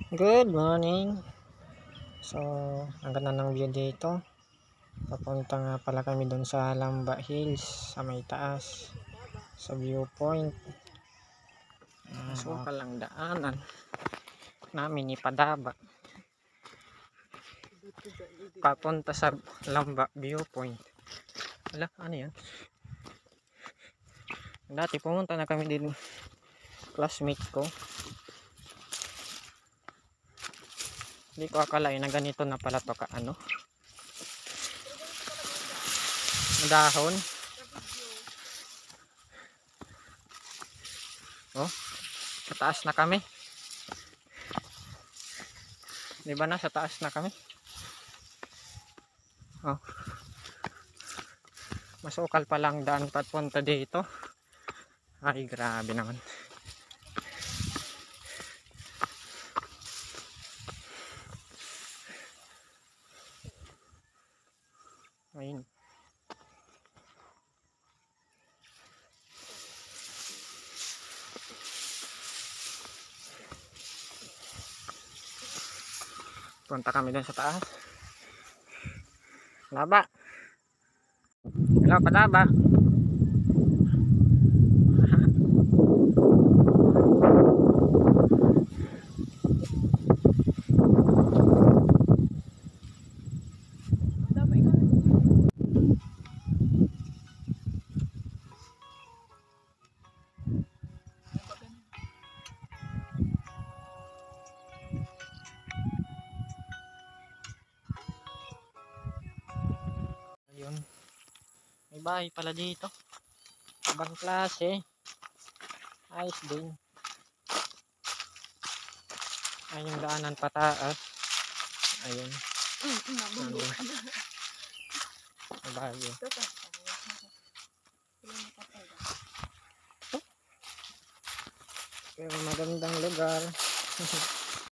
Good morning. So, ang ganda ng view dito. Papunta nga pala kami doon sa Lamba Hills, sa may taas, sa viewpoint. So, kalang daanan namin ipadaba papunta sa Lamba viewpoint. Wala, ano yan? Dati pumunta na kami din, classmate ko. Hindi ko akalain na ganito na pala to ka ano, dahon. Oh, sa taas na kami. Di ba na sa taas na kami? Oh. Masukal pa lang daan papunta dito. Ay, grabe naman. Ayun. Punta kami dun sa taas. Laba. Hello, padaba. Ayun. May bahay pala dito. Ibang klase. Ayos din. Ay, yung daanan pataas. Ayun. Nandun. May bahay yun. Pero magandang lugar.